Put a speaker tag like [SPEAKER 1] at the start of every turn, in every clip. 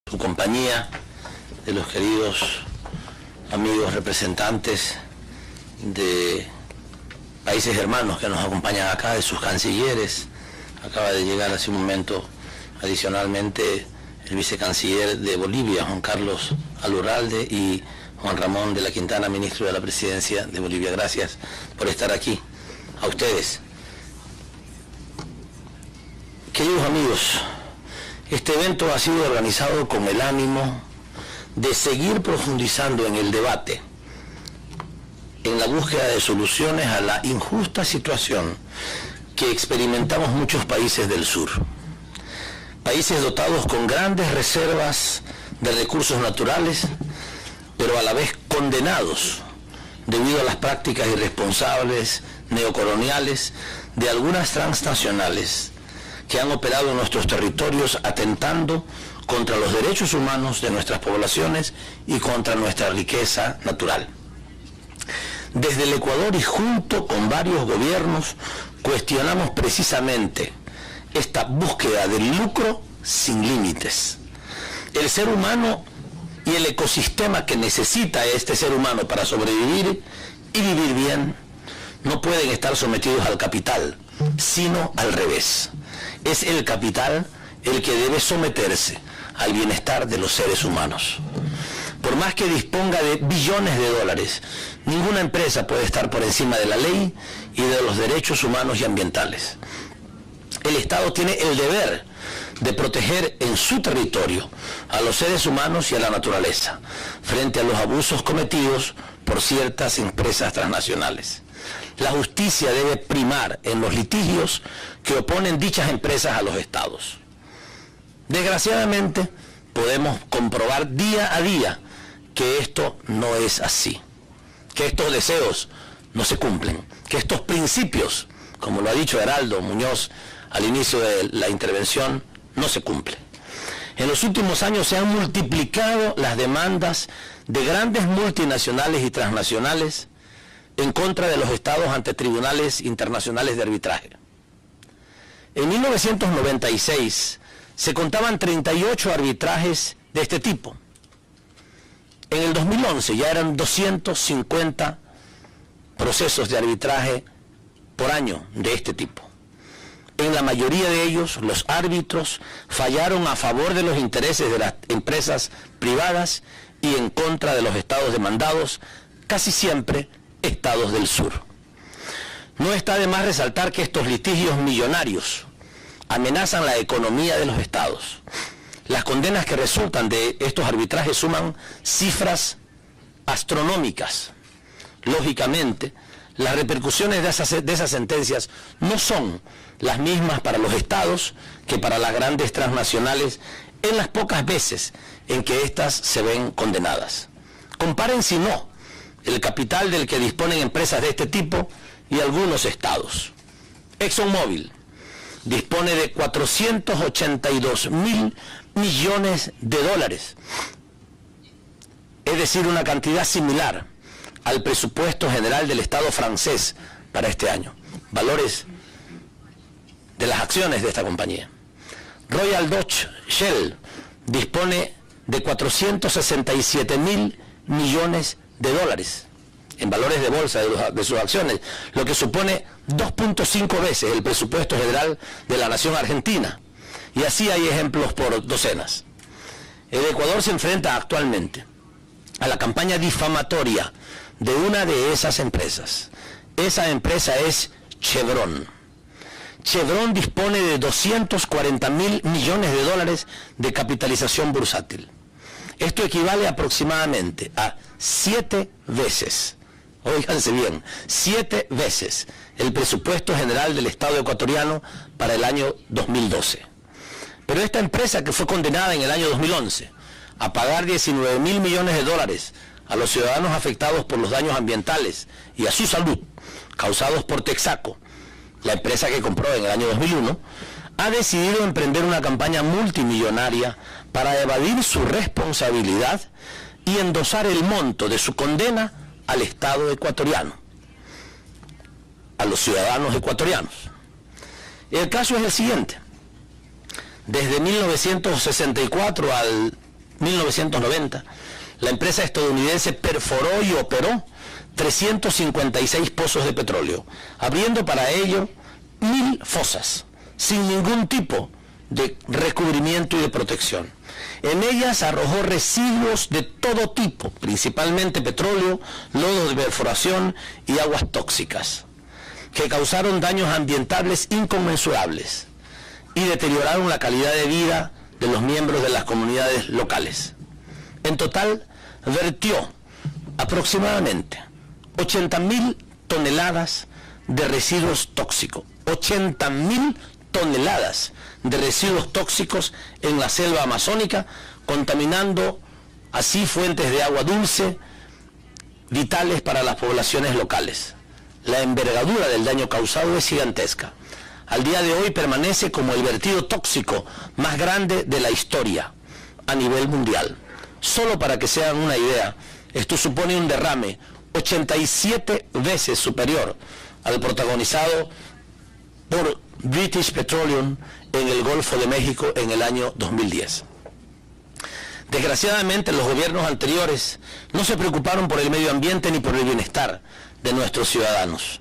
[SPEAKER 1] su compañía, de los queridos amigos representantes de países hermanos que nos acompañan acá, de sus cancilleres. Acaba de llegar hace un momento adicionalmente el vicecanciller de Bolivia, Juan Carlos Alurralde, y Juan Ramón de la Quintana, ministro de la Presidencia de Bolivia. Gracias por estar aquí. A ustedes. Queridos amigos, este evento ha sido organizado con el ánimo de seguir profundizando en el debate, en la búsqueda de soluciones a la injusta situación que experimentamos muchos países del sur. Países dotados con grandes reservas de recursos naturales, pero a la vez condenados debido a las prácticas irresponsables neocoloniales de algunas transnacionales que han operado en nuestros territorios atentando contra los derechos humanos de nuestras poblaciones y contra nuestra riqueza natural. Desde el Ecuador y junto con varios gobiernos cuestionamos precisamente esta búsqueda del lucro sin límites. El ser humano y el ecosistema que necesita este ser humano para sobrevivir y vivir bien no pueden estar sometidos al capital, sino al revés. Es el capital el que debe someterse al bienestar de los seres humanos. Por más que disponga de billones de dólares, ninguna empresa puede estar por encima de la ley y de los derechos humanos y ambientales. El Estado tiene el deber de proteger en su territorio a los seres humanos y a la naturaleza frente a los abusos cometidos por ciertas empresas transnacionales. La justicia debe primar en los litigios que oponen dichas empresas a los estados. Desgraciadamente, podemos comprobar día a día que esto no es así, que estos deseos no se cumplen, que estos principios, como lo ha dicho Heraldo Muñoz al inicio de la intervención, no se cumplen. En los últimos años se han multiplicado las demandas de grandes multinacionales y transnacionales en contra de los estados ante tribunales internacionales de arbitraje. En 1996 se contaban 38 arbitrajes de este tipo. En el 2011 ya eran 250 procesos de arbitraje por año de este tipo. En la mayoría de ellos, los árbitros fallaron a favor de los intereses de las empresas privadas y en contra de los estados demandados, casi siempre estados del sur. No está de más resaltar que estos litigios millonarios amenazan la economía de los estados. Las condenas que resultan de estos arbitrajes suman cifras astronómicas. Lógicamente, las repercusiones de esas sentencias no son las mismas para los estados que para las grandes transnacionales en las pocas veces en que éstas se ven condenadas. Comparen, si no, el capital del que disponen empresas de este tipo y algunos estados. ExxonMobil dispone de 482.000 millones de dólares, es decir, una cantidad similar al presupuesto general del Estado francés para este año. Valores de las acciones de esta compañía. Royal Dutch Shell dispone de 467.000 millones de dólares en valores de bolsa de sus acciones, lo que supone 2.5 veces el presupuesto general de la nación argentina. Y así hay ejemplos por docenas. El Ecuador se enfrenta actualmente a la campaña difamatoria de una de esas empresas. Esa empresa es Chevron. Chevron dispone de 240.000 millones de dólares de capitalización bursátil. Esto equivale aproximadamente a 7 veces, óiganse bien, 7 veces el presupuesto general del Estado ecuatoriano para el año 2012. Pero esta empresa, que fue condenada en el año 2011 a pagar 19.000 millones de dólares a los ciudadanos afectados por los daños ambientales y a su salud causados por Texaco, la empresa que compró en el año 2001, ha decidido emprender una campaña multimillonaria para evadir su responsabilidad y endosar el monto de su condena al Estado ecuatoriano, a los ciudadanos ecuatorianos. El caso es el siguiente. Desde 1964 al 1990, la empresa estadounidense perforó y operó 356 pozos de petróleo, abriendo para ello 1000 fosas, sin ningún tipo de recubrimiento y de protección. En ellas arrojó residuos de todo tipo, principalmente petróleo, lodo de perforación y aguas tóxicas, que causaron daños ambientales inconmensurables y deterioraron la calidad de vida de los miembros de las comunidades locales. En total, vertió aproximadamente 80.000 toneladas de residuos tóxicos, 80.000 toneladas de residuos tóxicos en la selva amazónica, contaminando así fuentes de agua dulce vitales para las poblaciones locales. La envergadura del daño causado es gigantesca. Al día de hoy permanece como el vertido tóxico más grande de la historia a nivel mundial. Solo para que se hagan una idea, esto supone un derrame 87 veces superior al protagonizado por British Petroleum en el Golfo de México en el año 2010. Desgraciadamente, los gobiernos anteriores no se preocuparon por el medio ambiente ni por el bienestar de nuestros ciudadanos.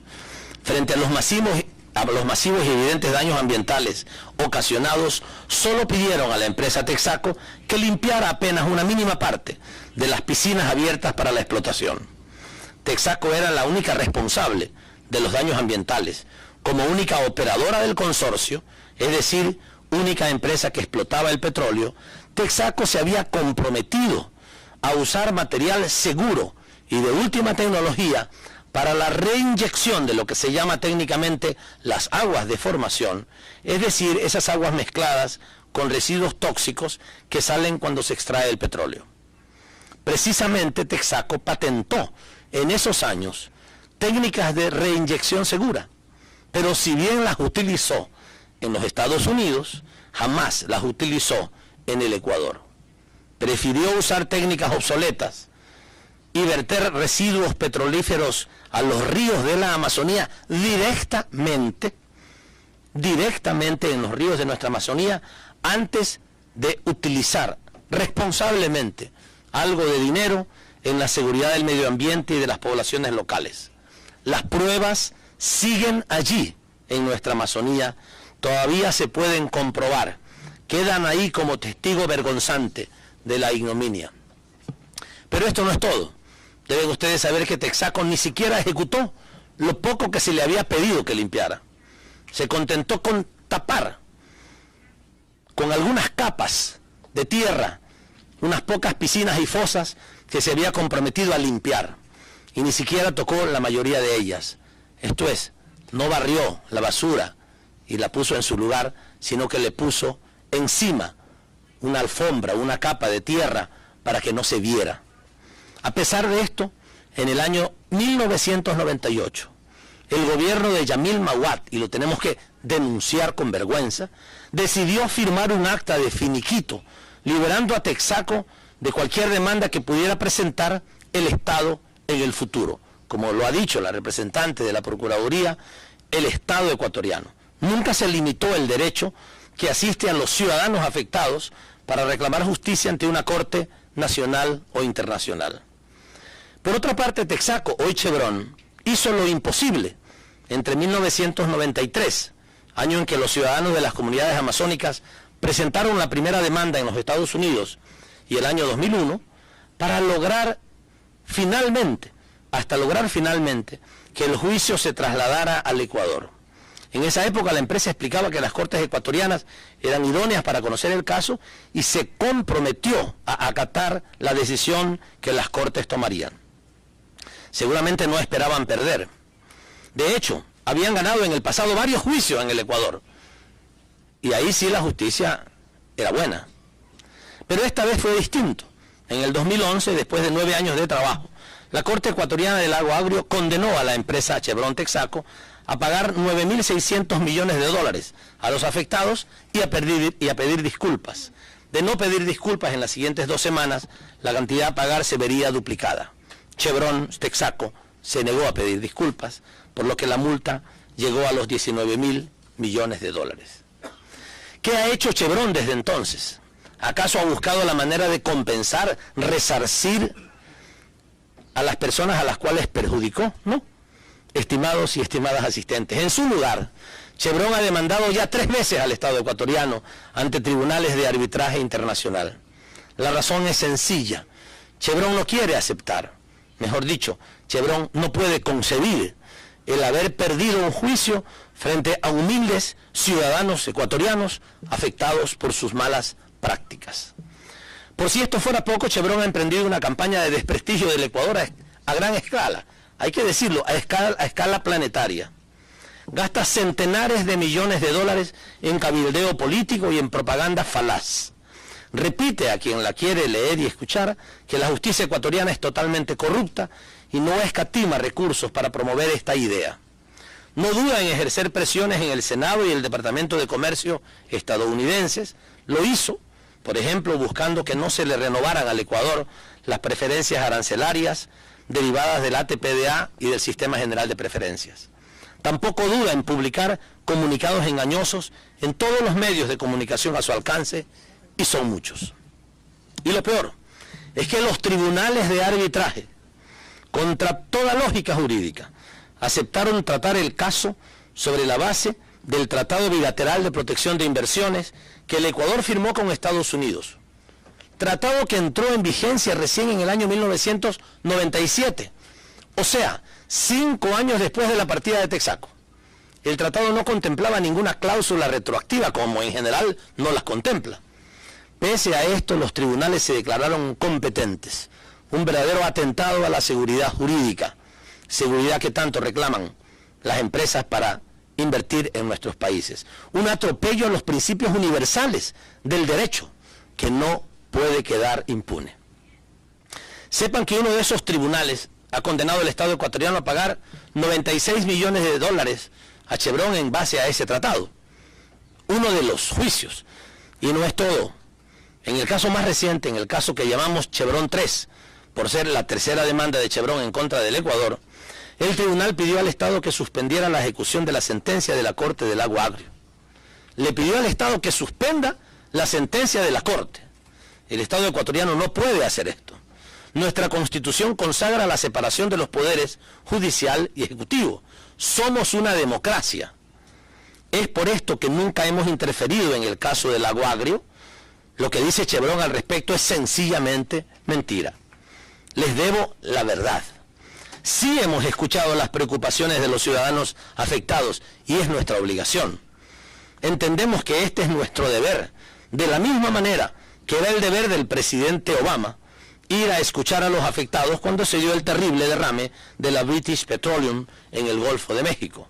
[SPEAKER 1] Frente a los masivos y evidentes daños ambientales ocasionados, solo pidieron a la empresa Texaco que limpiara apenas una mínima parte de las piscinas abiertas para la explotación. Texaco era la única responsable de los daños ambientales, como única operadora del consorcio, es decir, única empresa que explotaba el petróleo. Texaco se había comprometido a usar material seguro y de última tecnología para la reinyección de lo que se llama técnicamente las aguas de formación, es decir, esas aguas mezcladas con residuos tóxicos que salen cuando se extrae el petróleo. Precisamente Texaco patentó en esos años técnicas de reinyección segura, pero si bien las utilizó en los Estados Unidos, jamás las utilizó en el Ecuador. Prefirió usar técnicas obsoletas y verter residuos petrolíferos a los ríos de la Amazonía directamente en los ríos de nuestra Amazonía, antes de utilizar responsablemente algo de dinero en la seguridad del medio ambiente y de las poblaciones locales. Las pruebas siguen allí, en nuestra Amazonía, todavía se pueden comprobar, quedan ahí como testigo vergonzante de la ignominia. Pero esto no es todo. Deben ustedes saber que Texaco ni siquiera ejecutó lo poco que se le había pedido que limpiara. Se contentó con tapar con algunas capas de tierra unas pocas piscinas y fosas que se había comprometido a limpiar, y ni siquiera tocó la mayoría de ellas. Esto es, no barrió la basura y la puso en su lugar, sino que le puso encima una alfombra, una capa de tierra para que no se viera. A pesar de esto, en el año 1998, el gobierno de Yamil Mahuad, y lo tenemos que denunciar con vergüenza, decidió firmar un acta de finiquito, liberando a Texaco de cualquier demanda que pudiera presentar el Estado en el futuro. Como lo ha dicho la representante de la Procuraduría, el Estado ecuatoriano. Nunca se limitó el derecho que asiste a los ciudadanos afectados para reclamar justicia ante una corte nacional o internacional. Por otra parte, Texaco, hoy Chevron, hizo lo imposible entre 1993, año en que los ciudadanos de las comunidades amazónicas presentaron la primera demanda en los Estados Unidos, y el año 2001, para lograr finalmente que el juicio se trasladara al Ecuador. En esa época la empresa explicaba que las cortes ecuatorianas eran idóneas para conocer el caso y se comprometió a acatar la decisión que las cortes tomarían. Seguramente no esperaban perder. De hecho, habían ganado en el pasado varios juicios en el Ecuador, y ahí sí la justicia era buena. Pero esta vez fue distinto. En el 2011, después de 9 años de trabajo, la Corte Ecuatoriana del Lago Agrio condenó a la empresa Chevron Texaco a pagar 9.600 millones de dólares a los afectados y a pedir disculpas. De no pedir disculpas en las siguientes 2 semanas, la cantidad a pagar se vería duplicada. Chevron Texaco se negó a pedir disculpas, por lo que la multa llegó a los 19.000 millones de dólares. ¿Qué ha hecho Chevron desde entonces? ¿Acaso ha buscado la manera de compensar, resarcir a las personas a las cuales perjudicó? No. Estimados y estimadas asistentes, en su lugar, Chevron ha demandado ya 3 veces al Estado ecuatoriano ante tribunales de arbitraje internacional. La razón es sencilla. Chevron no quiere aceptar, mejor dicho, Chevron no puede concebir el haber perdido un juicio frente a humildes ciudadanos ecuatorianos afectados por sus malas prácticas. Por si esto fuera poco, Chevron ha emprendido una campaña de desprestigio del Ecuador a gran escala, hay que decirlo, a escala planetaria. Gasta centenares de millones de dólares en cabildeo político y en propaganda falaz. Repite a quien la quiere leer y escuchar que la justicia ecuatoriana es totalmente corrupta y no escatima recursos para promover esta idea. No duda en ejercer presiones en el Senado y el Departamento de Comercio estadounidenses. Lo hizo, por ejemplo, buscando que no se le renovaran al Ecuador las preferencias arancelarias derivadas del ATPDA y del Sistema General de Preferencias. Tampoco duda en publicar comunicados engañosos en todos los medios de comunicación a su alcance, y son muchos. Y lo peor es que los tribunales de arbitraje, contra toda lógica jurídica, aceptaron tratar el caso sobre la base del Tratado Bilateral de Protección de Inversiones que el Ecuador firmó con Estados Unidos. Tratado que entró en vigencia recién en el año 1997, o sea, 5 años después de la partida de Texaco. El tratado no contemplaba ninguna cláusula retroactiva, como en general no las contempla. Pese a esto, los tribunales se declararon competentes, un verdadero atentado a la seguridad jurídica, seguridad que tanto reclaman las empresas para invertir en nuestros países. Un atropello a los principios universales del derecho, que no puede quedar impune. Sepan que uno de esos tribunales ha condenado al Estado ecuatoriano a pagar 96 millones de dólares a Chevron en base a ese tratado. Uno de los juicios, y no es todo. En el caso más reciente, en el caso que llamamos Chevron 3, por ser la tercera demanda de Chevron en contra del Ecuador, el tribunal pidió al Estado que suspendiera la ejecución de la sentencia de la Corte del Agua Agrio. Le pidió al Estado que suspenda la sentencia de la Corte. El Estado ecuatoriano no puede hacer esto. Nuestra Constitución consagra la separación de los poderes judicial y ejecutivo. Somos una democracia. Es por esto que nunca hemos interferido en el caso del Agua Agrio. Lo que dice Chevron al respecto es sencillamente mentira. Les debo la verdad. Sí hemos escuchado las preocupaciones de los ciudadanos afectados y es nuestra obligación. Entendemos que este es nuestro deber, de la misma manera que era el deber del presidente Obama ir a escuchar a los afectados cuando se dio el terrible derrame de la British Petroleum en el Golfo de México.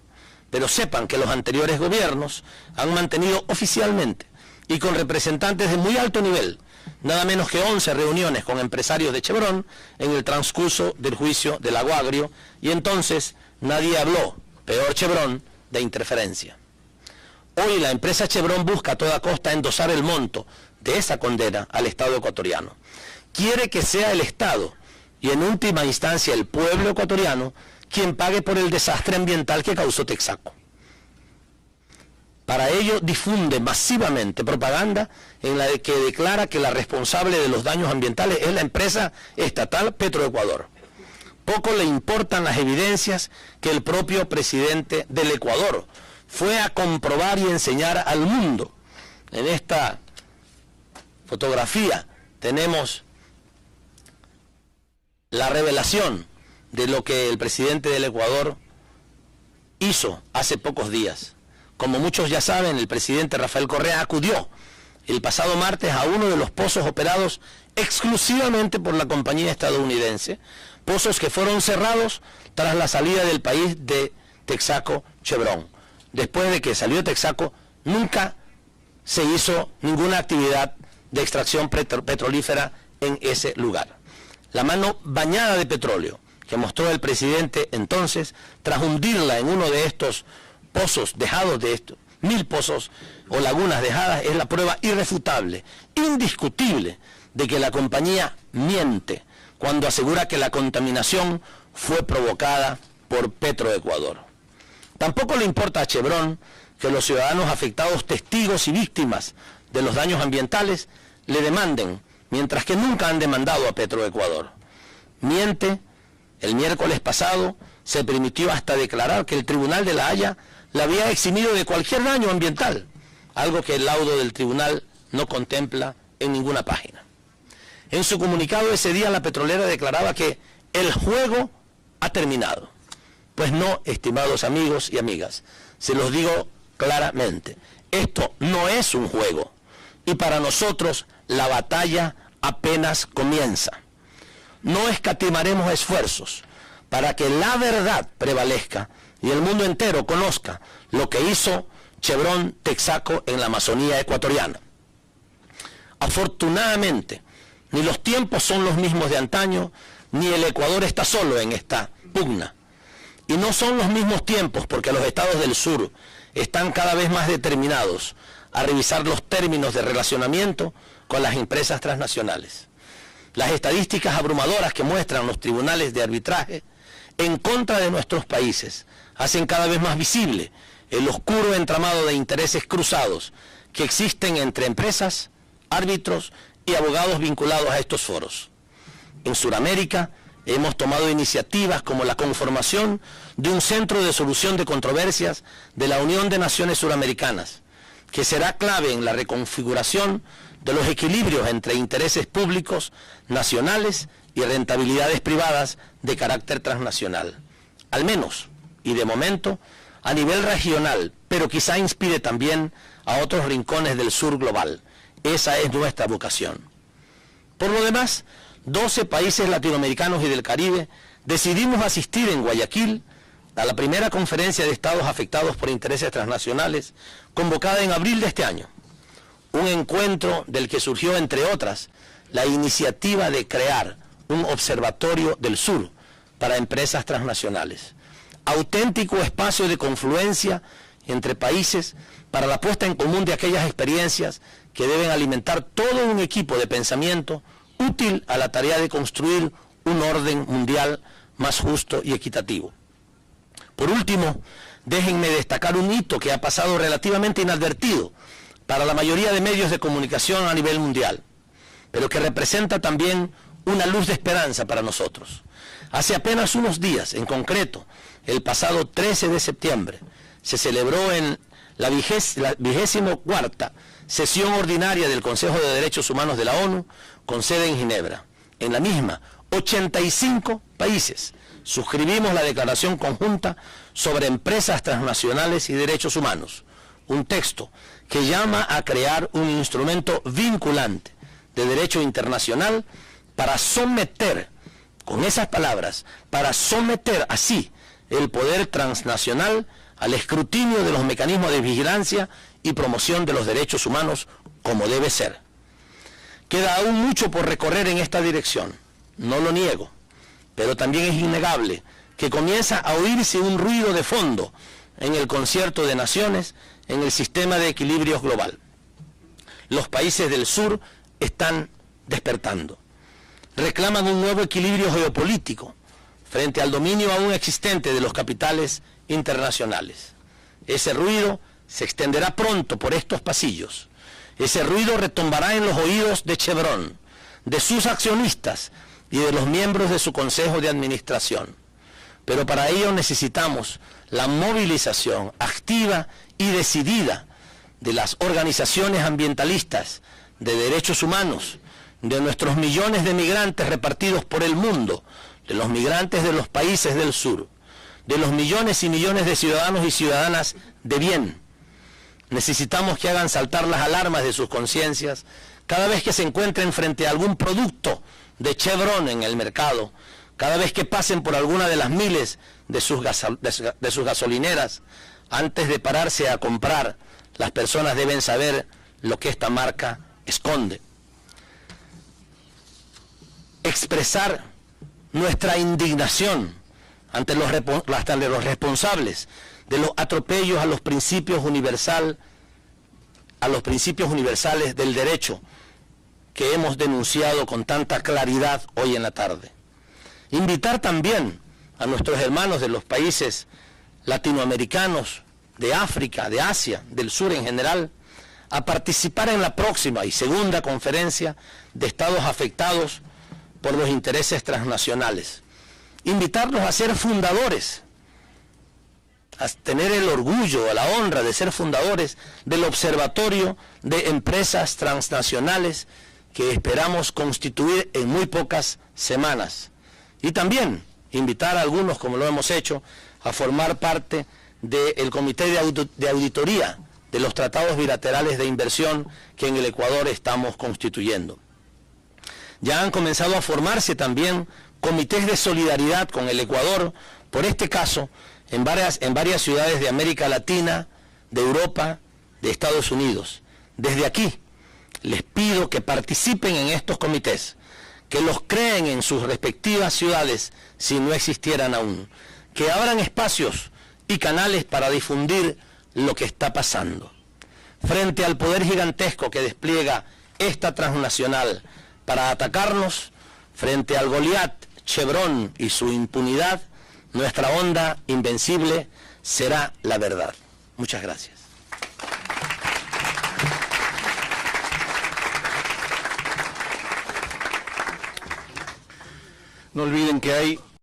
[SPEAKER 1] Pero sepan que los anteriores gobiernos han mantenido oficialmente y con representantes de muy alto nivel, nada menos que 11 reuniones con empresarios de Chevron en el transcurso del juicio del Agua Agrio, y entonces nadie habló, peor Chevron, de interferencia. Hoy la empresa Chevron busca a toda costa endosar el monto de esa condena al Estado ecuatoriano. Quiere que sea el Estado, y en última instancia el pueblo ecuatoriano, quien pague por el desastre ambiental que causó Texaco. Para ello difunde masivamente propaganda en la que declara que la responsable de los daños ambientales es la empresa estatal Petroecuador. Poco le importan las evidencias que el propio presidente del Ecuador fue a comprobar y enseñar al mundo. En esta fotografía tenemos la revelación de lo que el presidente del Ecuador hizo hace pocos días. Como muchos ya saben, el presidente Rafael Correa acudió el pasado martes a uno de los pozos operados exclusivamente por la compañía estadounidense, pozos que fueron cerrados tras la salida del país de Texaco Chevron. Después de que salió Texaco, nunca se hizo ninguna actividad de extracción petrolífera en ese lugar. La mano bañada de petróleo que mostró el presidente entonces, tras hundirla en uno de estos pozos dejados, de estos 1000 pozos o lagunas dejadas, es la prueba irrefutable, indiscutible, de que la compañía miente cuando asegura que la contaminación fue provocada por Petroecuador. Tampoco le importa a Chevron que los ciudadanos afectados, testigos y víctimas de los daños ambientales, le demanden, mientras que nunca han demandado a Petroecuador. Miente. El miércoles pasado se permitió hasta declarar que el Tribunal de La Haya la había eximido de cualquier daño ambiental, algo que el laudo del tribunal no contempla en ninguna página. En su comunicado ese día la petrolera declaraba que el juego ha terminado. Pues no, estimados amigos y amigas, se los digo claramente, esto no es un juego y para nosotros la batalla apenas comienza. No escatimaremos esfuerzos para que la verdad prevalezca y el mundo entero conozca lo que hizo Chevron Texaco en la Amazonía ecuatoriana. Afortunadamente, ni los tiempos son los mismos de antaño, ni el Ecuador está solo en esta pugna. Y no son los mismos tiempos porque los estados del sur están cada vez más determinados a revisar los términos de relacionamiento con las empresas transnacionales. Las estadísticas abrumadoras que muestran los tribunales de arbitraje en contra de nuestros países hacen cada vez más visible el oscuro entramado de intereses cruzados que existen entre empresas, árbitros y abogados vinculados a estos foros. En Sudamérica hemos tomado iniciativas como la conformación de un centro de solución de controversias de la Unión de Naciones Suramericanas, que será clave en la reconfiguración de los equilibrios entre intereses públicos, nacionales y rentabilidades privadas de carácter transnacional. Al menos, y de momento, a nivel regional, pero quizá inspire también a otros rincones del sur global. Esa es nuestra vocación. Por lo demás, 12 países latinoamericanos y del Caribe decidimos asistir en Guayaquil a la primera conferencia de estados afectados por intereses transnacionales, convocada en abril de este año. Un encuentro del que surgió, entre otras, la iniciativa de crear un observatorio del sur para empresas transnacionales. Auténtico espacio de confluencia entre países para la puesta en común de aquellas experiencias que deben alimentar todo un equipo de pensamiento útil a la tarea de construir un orden mundial más justo y equitativo. Por último, déjenme destacar un hito que ha pasado relativamente inadvertido para la mayoría de medios de comunicación a nivel mundial, pero que representa también una luz de esperanza para nosotros. Hace apenas unos días, en concreto, el pasado 13 de septiembre, se celebró en la 24ª sesión ordinaria del Consejo de Derechos Humanos de la ONU, con sede en Ginebra. En la misma, 85 países suscribimos la Declaración Conjunta sobre Empresas Transnacionales y Derechos Humanos, un texto que llama a crear un instrumento vinculante de derecho internacional para someter, con esas palabras, para someter así el poder transnacional al escrutinio de los mecanismos de vigilancia y promoción de los derechos humanos como debe ser. Queda aún mucho por recorrer en esta dirección, no lo niego, pero también es innegable que comienza a oírse un ruido de fondo en el concierto de naciones en el sistema de equilibrios global. Los países del sur están despertando. Reclaman un nuevo equilibrio geopolítico frente al dominio aún existente de los capitales internacionales. Ese ruido se extenderá pronto por estos pasillos. Ese ruido retumbará en los oídos de Chevron, de sus accionistas y de los miembros de su consejo de administración. Pero para ello necesitamos la movilización activa y decidida de las organizaciones ambientalistas, de derechos humanos, de nuestros millones de migrantes repartidos por el mundo, de los migrantes de los países del sur, de los millones y millones de ciudadanos y ciudadanas de bien. Necesitamos que hagan saltar las alarmas de sus conciencias cada vez que se encuentren frente a algún producto de Chevron en el mercado, cada vez que pasen por alguna de las miles de sus gasolineras. Antes de pararse a comprar, las personas deben saber lo que esta marca esconde. Expresar nuestra indignación ante los responsables de los atropellos a los principios universales del derecho que hemos denunciado con tanta claridad hoy en la tarde. Invitar también a nuestros hermanos de los países latinoamericanos, de África, de Asia, del sur en general, a participar en la próxima y segunda conferencia de estados afectados por los intereses transnacionales. Invitarlos a ser fundadores, a tener el orgullo, la honra de ser fundadores del Observatorio de Empresas Transnacionales que esperamos constituir en muy pocas semanas. Y también invitar a algunos, como lo hemos hecho, a formar parte del Comité de Auditoría de los tratados bilaterales de inversión que en el Ecuador estamos constituyendo. Ya han comenzado a formarse también comités de solidaridad con el Ecuador, por este caso, en varias ciudades de América Latina, de Europa, de Estados Unidos. Desde aquí, les pido que participen en estos comités, que los creen en sus respectivas ciudades si no existieran aún, que abran espacios y canales para difundir lo que está pasando. Frente al poder gigantesco que despliega esta transnacional para atacarnos, frente al Goliat, Chevron y su impunidad, nuestra onda invencible será la verdad. Muchas gracias.
[SPEAKER 2] No olviden que hay